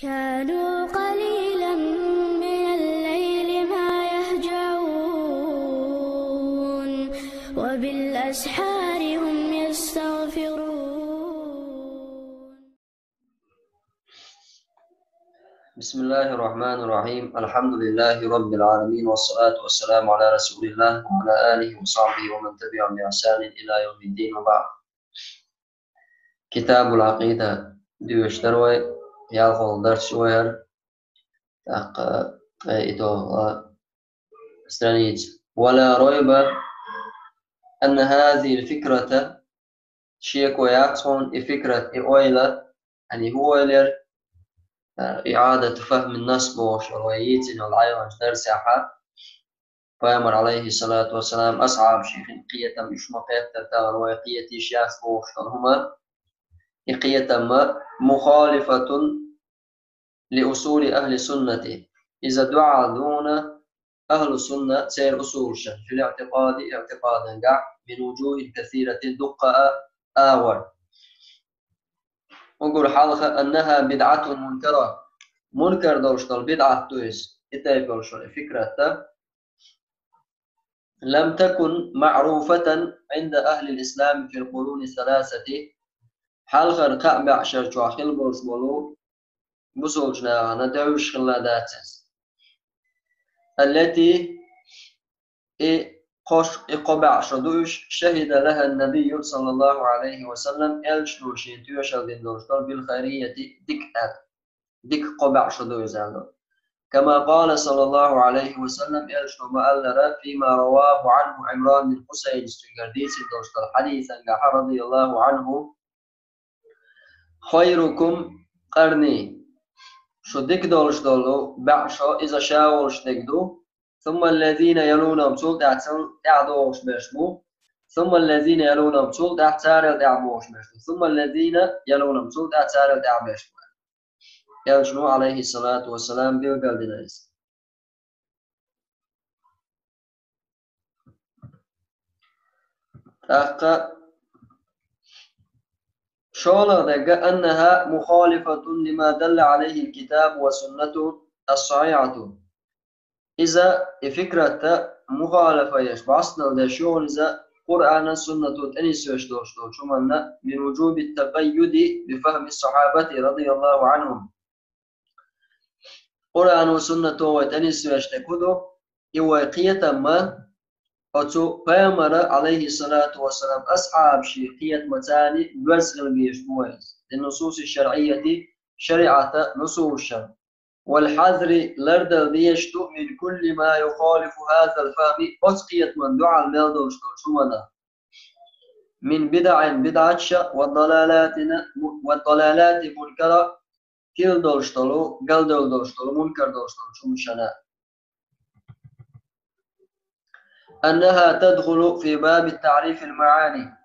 كانوا قليلا من الليل ما يهجعون وبالأسحار هم يستغفرون. بسم الله الرحمن الرحيم. الحمد لله رب العالمين، والصلاة والسلام على رسول الله وعلى آله وصحبه ومن تبعهم بإحسان إلى يوم الدين، وبعد. كتاب العقيدة ديوشتروي يالغول درس وير إتو سترانيت. ولا ريب أن هذه الفكرة شيك وياتون فكرة إويلر، يعني هو إعادة فهم النصب وشرويتنا والعيوان درس أحد فأمر عليه الصلاة والسلام أصحاب شيخ قية مش مقيت تتغن وقية شياس بوشترهما قية مخالفة لأصول أهل السنة. إذا دعا دون أهل السنة سير أصول في الاعتقاد اعتقادا من وجوه كثيرة دقة آور. نقول حالها أنها بدعة منكرة. منكر دوشتل بدعة تويس إتايفل فكرة لم تكن معروفة عند أهل الإسلام في القرون الثلاثة. حالها كعب عشر جواخل بولو بسولجنا ندوش خلاداتس التي قبع شدوش شهد لها النبي صلى الله عليه وسلم الشلوشي تيوشل ديندوشتر بالخيرية ديك قبع شدوش كما قال صلى الله عليه وسلم الشمال فيما رواه عنه عمران بن حسين السجرديس دوشتر حديثا رضي الله عنه: خيركم قرني شو ديك دولشتولو بعشو إذا شاولش ديكدو ثم الذين يلونهم سول تعدوش بشمو ثم الذين يلونهم سول تعتارل تعبوش بشمو ثم الذين يلونهم سول تعتارل تعبوش يلشنو عليه الصلاة والسلام بالقلدنايس. شولر أنها مخالفة لما دل عليه الكتاب والسنة الصحيحة. إذا فكرة مخالفة يشبعصنا لشون إذا قرآن السنة تنسيش دوشتو شمالنا من وجوب التقيد بفهم الصحابة رضي الله عنهم. قرآن السنة وتنسيش تكدو إواقية ما أتو بيامر عليه الصلاة والسلام أصحاب شيقية متاني بزغل بيش مويز للنصوص الشرعية شريعة نصوص الشرع والحذر لردل ديشتو من كل ما يخالف هذا الفهم أسقية من دعا الميلدوش شمنا من بدعة والضلالات منكرة كل دوشتلو قل دوشتلو منكر دوشتلو شمشنا أنها تدخل في باب التعريف المعاني.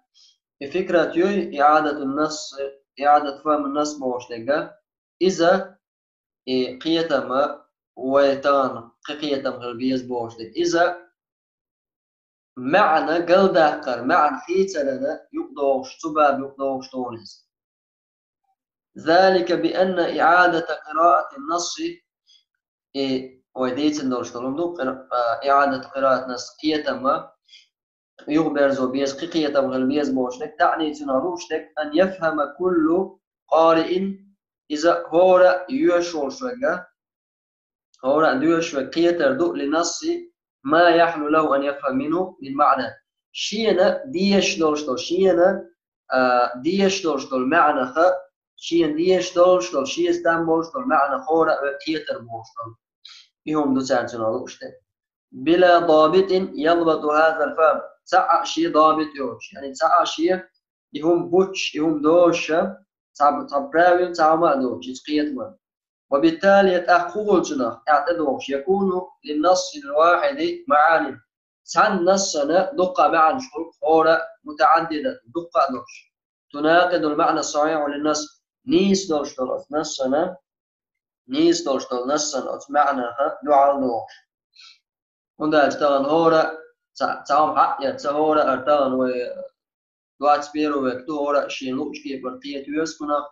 فكرة إعادة فهم النص بوشتقة إذا قيتما ويتان قيتما غربيز بوشتق إذا معنى قلد أحقر معنى حيث لنا يقضوش سباب يقضوش تونس. ذلك بأن إعادة قراءة النص وديت النورشتولم إعادة قراءة نص قيتما يخبر زوبيز قيتما غربيز بوشتق تعني تناروشتق أن يفهم كل قارئ إذا هورا يشول شوكا هورا يشول قيتر دو لنص ما يحلو له أن يفهم منه بالمعنى شينا ديش دولشتول شينا ديش دولشتول معنى خ شين ديش دولشتول شيستان بولشتول معنى هورا قيتر بولشتول يهم دو سانتنالوشتق بلا ضابط يضبط هذا الفهم ساعة شي ضابط يوش يعني ساعة شي يهم بوتش يهم دوش تبراويل تعمل دوش يتقيت وبالتالي يتأخذ جنا اعتدوش يكون للنص الواحد معاني سن نصنا دقة معا شروط أورا متعددة دقة دوش تناقض المعنى الصحيح للنص نيس دوش دولت نصنا نيس دوش دول نصنا معناها دعاء دوش وندا اشتغل هورا تعم حق يتسهورا ارتغل و دوات سبيرو ويكتو هورا شين لوش كي برقية يسكنا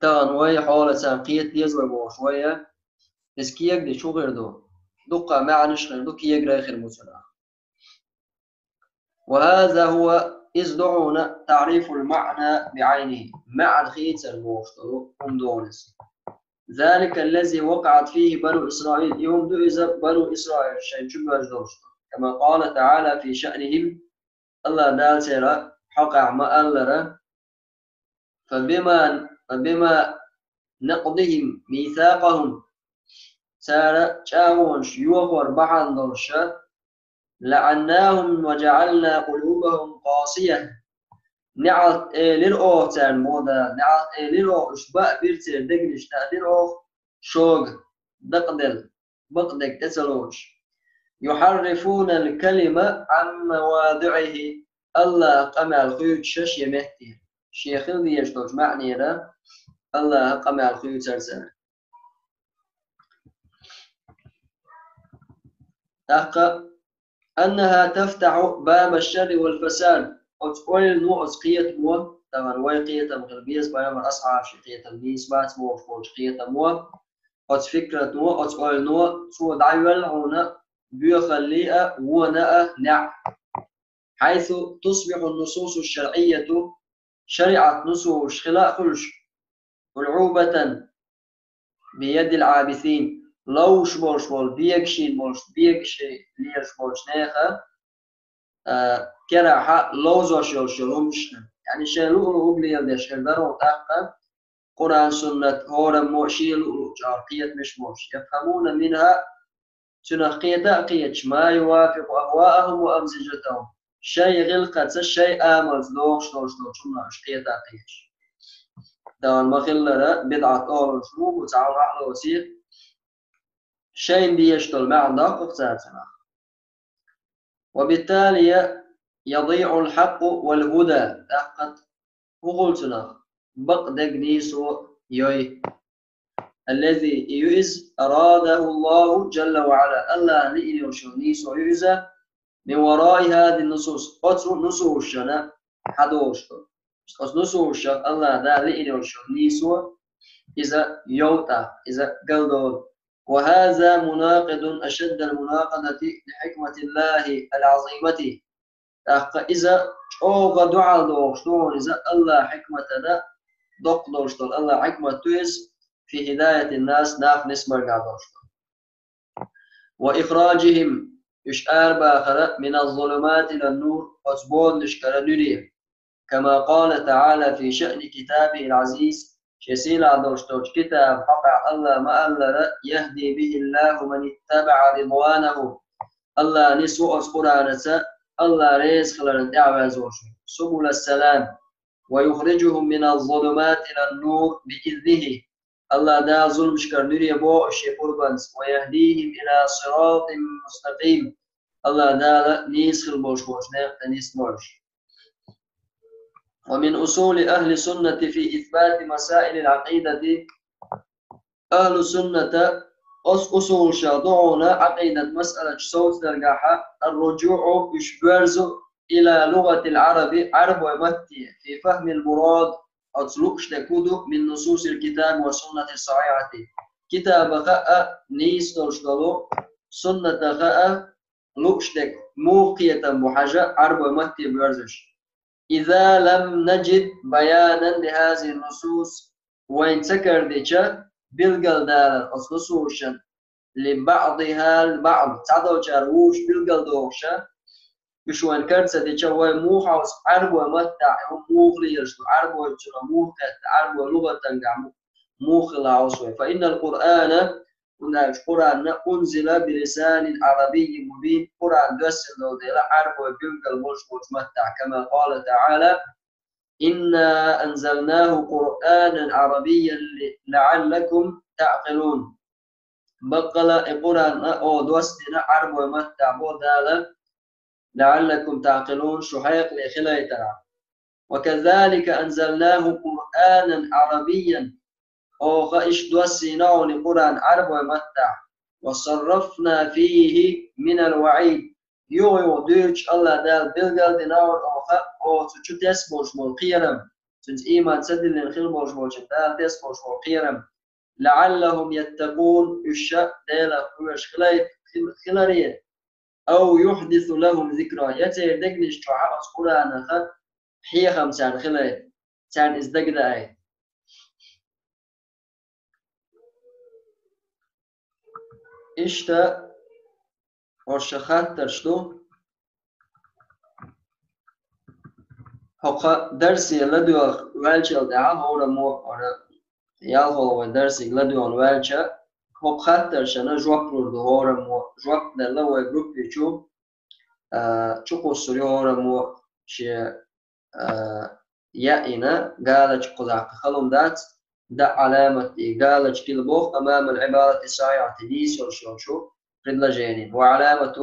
تان وي حول سانقيت يزوي بو شوية اسكيك دي شو غير دو دقة مع نشغل دو كيك راخر مسلا. وهذا هو إذ دعونا تعريف المعنى بعينه مع الخيط الموشترو دونس. ذلك الذي وقعت فيه بنو إسرائيل يوم دو إذا بنو إسرائيل شيء جبر دوشتو كما قال تعالى في شأنهم الله دال سيرا حقع ما ألرا فبما نقضهم ميثاقهم سارة شاون شيوخ بحان درشا لعناهم وجعلنا قلوبهم قاسية نعت للأوه تان مودا نعت للأوه إشباء بيرتر دقنش للأوه شوق بقدك تسلوش يحرفون الكلمة عن مواضعه الله قمع الخيوط شش يمهتي شيخ اللي يشتوش معني لا الله قمع الخيوط سرسنة تحقق أنها تفتح باب الشر والفساد أتقول نوع قية مو طبعا وقية مغربية بينما أصعب قية البيس بات مو قية مو فكرة نوع أتقول نوع سو دعيل هنا بيخليها وناء نع حيث تصبح النصوص الشرعية شريعة نصوص خلاء كلش ملعوبة بيد العابثين لوش بول بيكشين بولش بيكشي ليش بولش نيخا كراحة لوزوش يلشلومش يعني شلوه بليل ديش هلدرو تاقا قرآن سنة هورا موشيل جارقية مش موش يفهمون منها تنقية قيتش ما يوافق أهواءهم وأمزجتهم شيء غلقة الشيء آمل لوش شنا اشقية قيتش دان مخلنا بدعة أول شروب وتعالى على وسيق شيء بيشتل معنا قفتاتنا وبالتالي يضيع الحق والهدى تحقق وقلتنا بقدق نيسو يوي الذي يؤز أراده الله جل وعلا الله لإنه نيسو يؤز من وراء هذه النصوص قطر نصوص شنا حدوشتو قطر نصوص الله دا لإنه نيسو إذا يوتا إذا قلدون وهذا مناقض أشد المناقضة لحكمة الله العظيمة إذا أوغ دعا دوشتون إذا الله حكمتنا دق دوشتون الله حكمة تويز في هداية الناس ناف نسمر دوشتون وإخراجهم يشعر باخرة من الظلمات إلى النور أصبون نشكر نريه كما قال تعالى في شأن كتابه العزيز شسيل عدوشتوش كتاب حقع الله ما ألا يهدي به الله من اتبع رضوانه الله نسوء قرآنة الله ريز خلال دعوة سبل السلام ويخرجهم من الظلمات إلى النور بإذنه الله دا ظلم شكر نري بوش قربانس ويهديهم إلى صراط مستقيم الله دا نيس خلبوش بوش نيس بوش ومن أصول أهل السنة في إثبات مسائل العقيدة أهل السنة أصول شاضعون عقيدة مسألة صوت درجاحة الرجوع يشبرز إلى لغة العرب عرب ومتي في فهم المراد أطلقش تكود من نصوص الكتاب والسنة الصحيحة كتاب خاء نيس ترشدلو سنة خاء لقشتك موقية محاجة عرب ومتي برزش إذا لم نجد بيانا لهذه النصوص وإن سكر ديشا بالقل دالا أصلصوشا لبعضها البعض تعدو جاروش بالقل دوشا بشوان كرسة ديشا وموحوس عرب ومتع موخلي يرشدو عرب وجرى موخت عرب ولغة تنقع موخلا عصوي فإن القرآن القرآن أنزل بلسان عربي مبين قرآن دسل دولة عرب وبالقل متع كما قال تعالى إنا أنزلناه قرآنا عربيا لعلكم تعقلون بقل القرآن أو دوستنا عرب ومتع بودالا لعلكم تعقلون شحيق لخلاء ترى وكذلك أنزلناه قرآنا عربيا أو غائش دوستنا لقرآن عرب ومتع وصرفنا فيه من الوعيد يو دوش الله دال بلغل دينار أو تشتس بوش ملقيرم Sinds iman سدل الخلموش بوشن دال تسموش وقيرم لعلهم يتقون الشاء دال قوش خلارية أو يحدث لهم ذكرى يتير دقنش تعاء قرآن خد حي خمسان خلارية سان ازدقد آية إشتا ورشخات ترشدو حقا درسي لدو والشل دعا هورا مو يال هو درسي لدو والشل حقا ترشنا جواب لردو هورا مو جواب دلو ويبروك بيشو چوكو سوري هورا مو شي يأينا قالت قذاق خلوم دات دا علامة قالت كلبوخ أمام العبارة الصحيحة ديس ورشوشو رجلجين وعلامة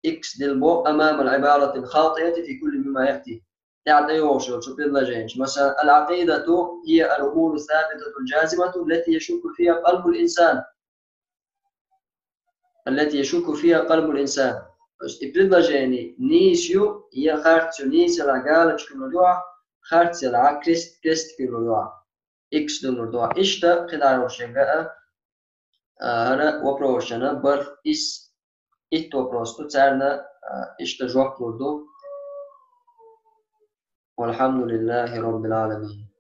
إكس دلبو أمام العبارة الخاطئة في كل مما يأتي يعني يوشو شو رجلجين مثلا العقيدة هي الأمور الثابتة الجازمة التي يشك فيها قلب الإنسان رجلجين نيسيو هي خارتسو نيسي لقالت كنولوها خارتسي كريست كنولوها إكس دونردوها إشتا خدار وشنغا هنا وبروشنا بر إس إتو بروستو تارنا إشتا جواب لردو والحمد لله رب العالمين.